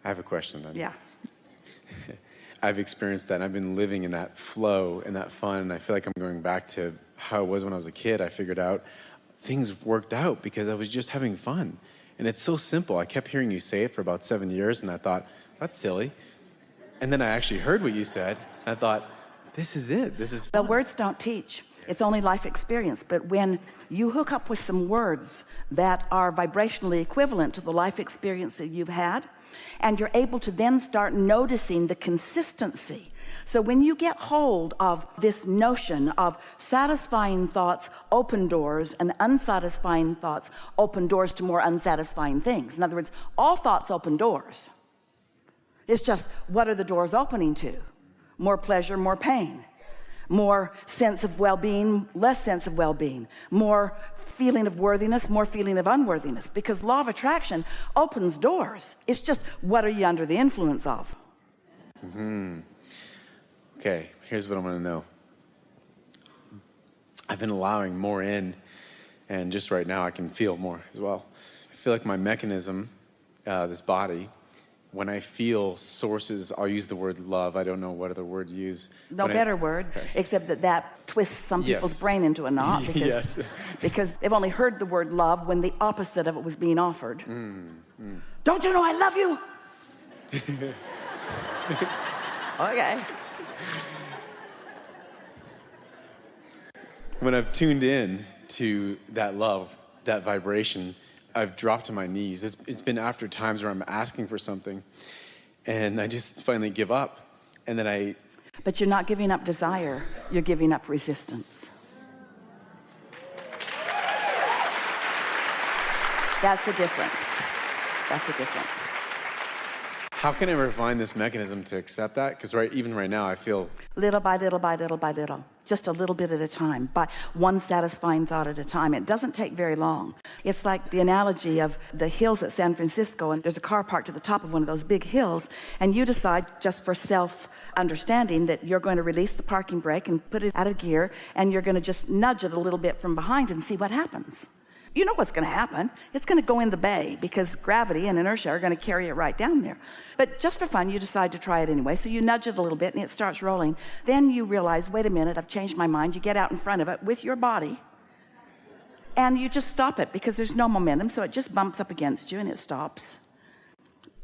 I have a question then. Yeah. I've experienced that, and I've been living in that flow and that fun, and I feel like I'm going back to how it was when I was a kid. I figured out things worked out because I was just having fun. And it's so simple. I kept hearing you say it for about 7 years, and I thought, that's silly. And then I actually heard what you said, and I thought, this is it. This is fun. The words don't teach. It's only life experience. But when you hook up with some words that are vibrationally equivalent to the life experience that you've had, and you're able to then start noticing the consistency. So when you get hold of this notion of satisfying thoughts open doors and unsatisfying thoughts open doors to more unsatisfying things. In other words, all thoughts open doors. It's just, what are the doors opening to? More pleasure, more pain. More sense of well-being, less sense of well-being. More feeling of worthiness, more feeling of unworthiness. Because law of attraction opens doors. It's just, what are you under the influence of? Okay, here's what I want to know. I've been allowing more in, and just right now I can feel more as well. I feel like my mechanism, this body, when I feel sources, I'll use the word love. I don't know what other word to use. No better word, okay. Except that twists some people's brain into a knot. Because, Yes. because they've only heard the word love when the opposite of it was being offered. Don't you know I love you? Okay. When I've tuned in to that love, that vibration, I've dropped to my knees. It's been after times where I'm asking for something, and I just finally give up. And then But you're not giving up desire. You're giving up resistance. That's the difference. That's the difference. How can I refine this mechanism to accept that? Because even right now, I feel... Little by little by little by little. Just a little bit at a time. By one satisfying thought at a time. It doesn't take very long. It's like the analogy of the hills at San Francisco, and there's a car parked at the top of one of those big hills, and you decide, just for self-understanding, that you're going to release the parking brake and put it out of gear, and you're going to just nudge it a little bit from behind and see what happens. You know what's going to happen. It's going to go in the bay because gravity and inertia are going to carry it right down there. But just for fun, you decide to try it anyway. So you nudge it a little bit and it starts rolling. Then you realize, wait a minute, I've changed my mind. You get out in front of it with your body and you just stop it because there's no momentum. So it just bumps up against you and it stops.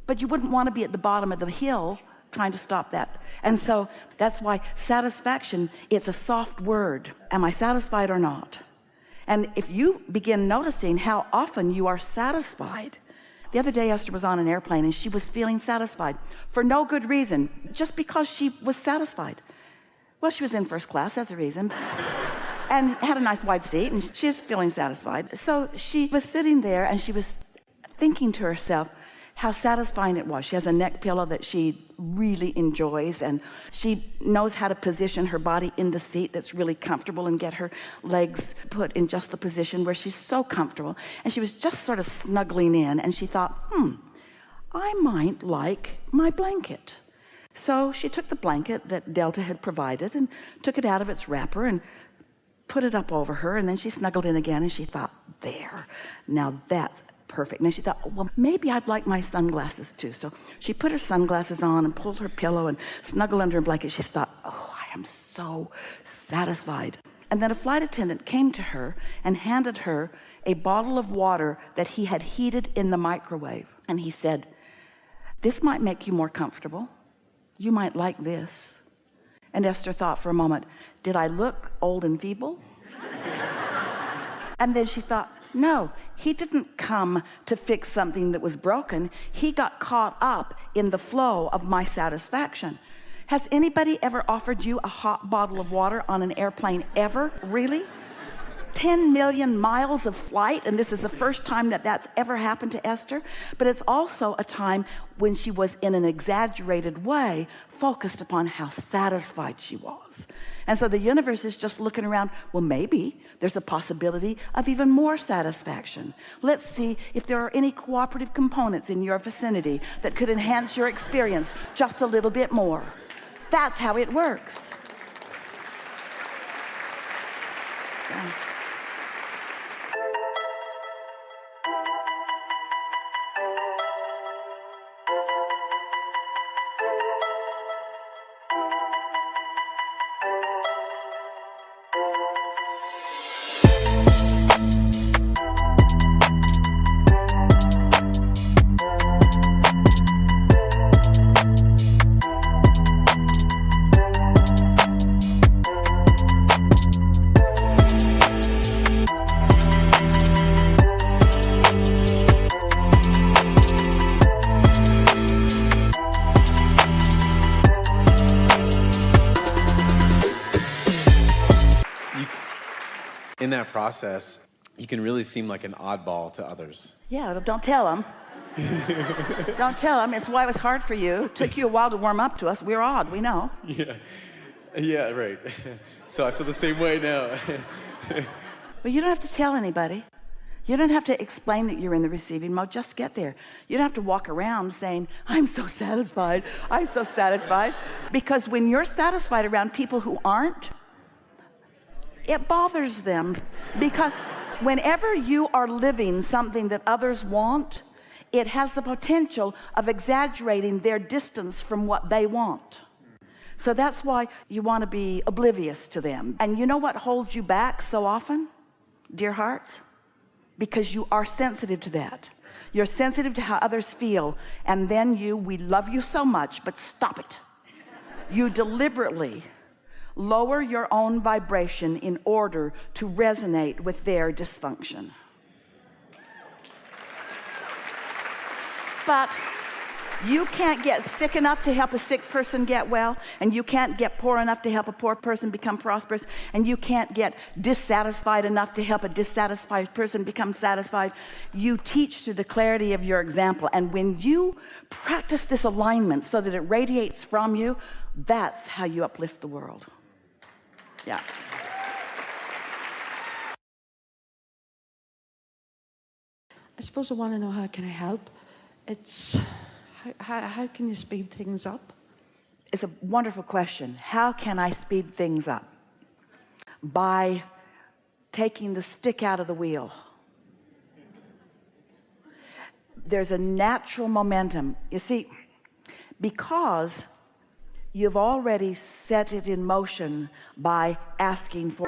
But you wouldn't want to be at the bottom of the hill trying to stop that. And so that's why satisfaction, it's a soft word. Am I satisfied or not? And if you begin noticing how often you are satisfied. The other day Esther was on an airplane and she was feeling satisfied for no good reason, just because she was satisfied. Well, she was in first class, that's a reason, and had a nice wide seat, and she's feeling satisfied. So she was sitting there and she was thinking to herself how satisfying it was. She has a neck pillow that she really enjoys, and she knows how to position her body in the seat that's really comfortable and get her legs put in just the position where she's so comfortable. And she was just sort of snuggling in, and she thought, I might like my blanket. So she took the blanket that Delta had provided and took it out of its wrapper and put it up over her, and then she snuggled in again, and she thought, there, now that's perfect. And then she thought, well, maybe I'd like my sunglasses too. So she put her sunglasses on and pulled her pillow and snuggled under her blanket. She thought, oh, I am so satisfied. And then a flight attendant came to her and handed her a bottle of water that he had heated in the microwave. And he said, this might make you more comfortable. You might like this. And Esther thought for a moment, did I look old and feeble? And then she thought, no, he didn't come to fix something that was broken. He got caught up in the flow of my satisfaction. Has anybody ever offered you a hot bottle of water on an airplane ever? Really? 10 million miles of flight, and this is the first time that that's ever happened to Esther. But it's also a time when she was, in an exaggerated way, focused upon how satisfied she was. And so the universe is just looking around, well, maybe there's a possibility of even more satisfaction. Let's see if there are any cooperative components in your vicinity that could enhance your experience just a little bit more. That's how it works. Yeah. that process, you can really seem like an oddball to others. Yeah, don't tell them. Don't tell them. It's why it was hard for you. It took you a while to warm up to us. We're odd, we know. Yeah, right. So I feel the same way now. But you don't have to tell anybody. You don't have to explain that you're in the receiving mode. Just get there. You don't have to walk around saying, I'm so satisfied. I'm so satisfied. Because when you're satisfied around people who aren't, it bothers them. Because whenever you are living something that others want, it has the potential of exaggerating their distance from what they want. So that's why you want to be oblivious to them. And you know what holds you back so often, dear hearts? Because you are sensitive to that. You're sensitive to how others feel. And then we love you so much, but stop it. You deliberately lower your own vibration in order to resonate with their dysfunction. But you can't get sick enough to help a sick person get well, and you can't get poor enough to help a poor person become prosperous, and you can't get dissatisfied enough to help a dissatisfied person become satisfied. You teach through the clarity of your example, and when you practice this alignment so that it radiates from you, that's how you uplift the world. Yeah. I suppose I want to know, how can I help? It's how can you speed things up? It's a wonderful question. How can I speed things up? By taking the stick out of the wheel. There's a natural momentum. You see, because you've already set it in motion by asking for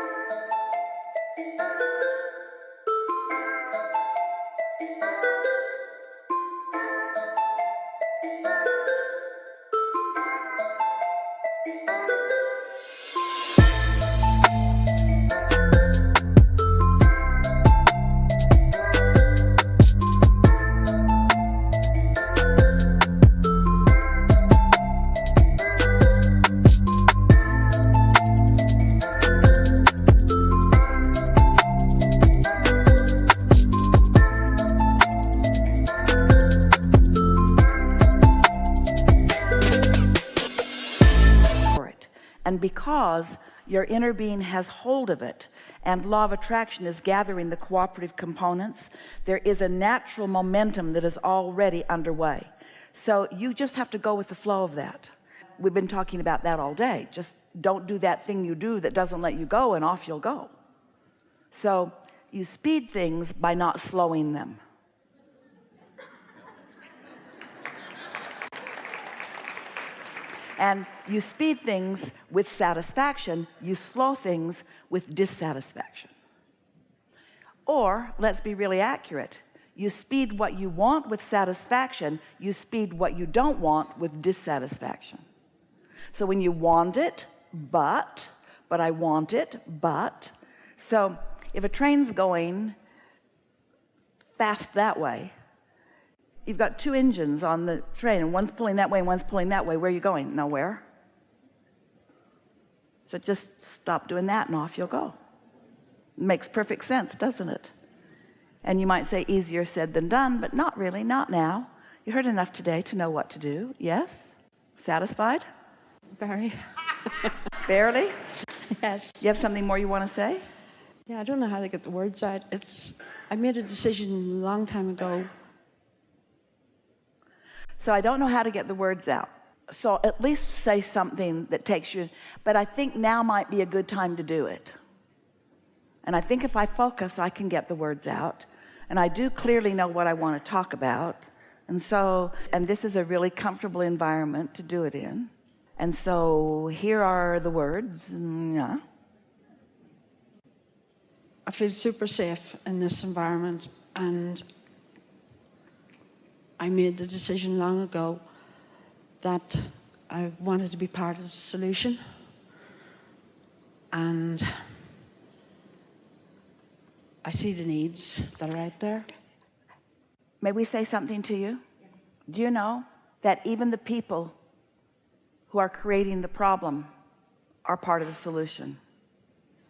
and because your inner being has hold of it and law of attraction is gathering the cooperative components, there is a natural momentum that is already underway. So you just have to go with the flow of that. We've been talking about that all day. Just don't do that thing you do that doesn't let you go, and off you'll go. So you speed things by not slowing them. And you speed things with satisfaction, you slow things with dissatisfaction. Or, let's be really accurate, you speed what you want with satisfaction, you speed what you don't want with dissatisfaction. So when you want it, but I want it, but. So if a train's going fast that way, you've got two engines on the train, and one's pulling that way and one's pulling that way. Where are you going? Nowhere. So just stop doing that and off you'll go. Makes perfect sense, doesn't it? And you might say easier said than done, but not really, not now. You heard enough today to know what to do. Yes? Satisfied? Very. Barely? Yes. You have something more you want to say? Yeah, I don't know how to get the words out. I made a decision a long time ago. So I don't know how to get the words out. So at least say something that takes you, but I think now might be a good time to do it. And I think if I focus, I can get the words out. And I do clearly know what I want to talk about. And this is a really comfortable environment to do it in. And so here are the words. Yeah. I feel super safe in this environment, and I made the decision long ago that I wanted to be part of the solution, and I see the needs that are out there. May we say something to you? Do you know that even the people who are creating the problem are part of the solution?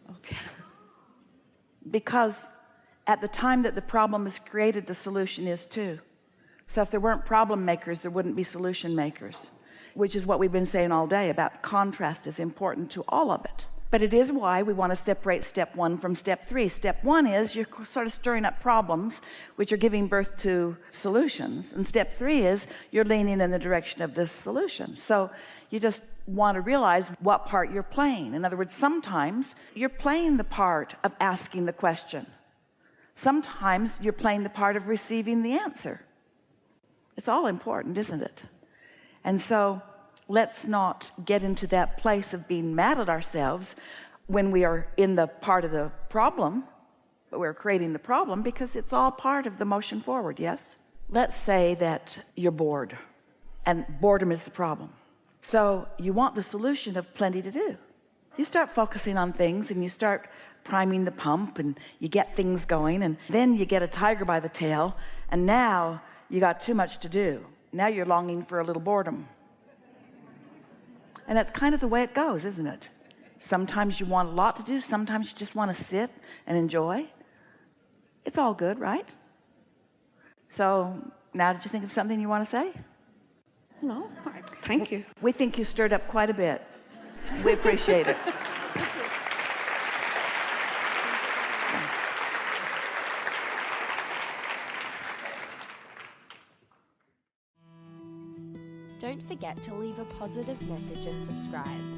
Okay. Because at the time that the problem is created, the solution is too. So if there weren't problem makers, there wouldn't be solution makers, which is what we've been saying all day about contrast is important to all of it. But it is why we want to separate step 1 from step 3. Step 1 is you're sort of stirring up problems, which are giving birth to solutions. And step 3 is you're leaning in the direction of this solution. So you just want to realize what part you're playing. In other words, sometimes you're playing the part of asking the question. Sometimes you're playing the part of receiving the answer. It's all important, isn't it? And so let's not get into that place of being mad at ourselves when we are in the part of the problem, but we're creating the problem, because it's all part of the motion forward. Yes? Let's say that you're bored, and boredom is the problem. So you want the solution of plenty to do. You start focusing on things, and you start priming the pump, and you get things going, and then you get a tiger by the tail, and now you got too much to do. Now you're longing for a little boredom. And that's kind of the way it goes, isn't it? Sometimes you want a lot to do. Sometimes you just want to sit and enjoy. It's all good, right? So now, did you think of something you want to say? No, thank you. We think you stirred up quite a bit. We appreciate it. Don't forget to leave a positive message and subscribe.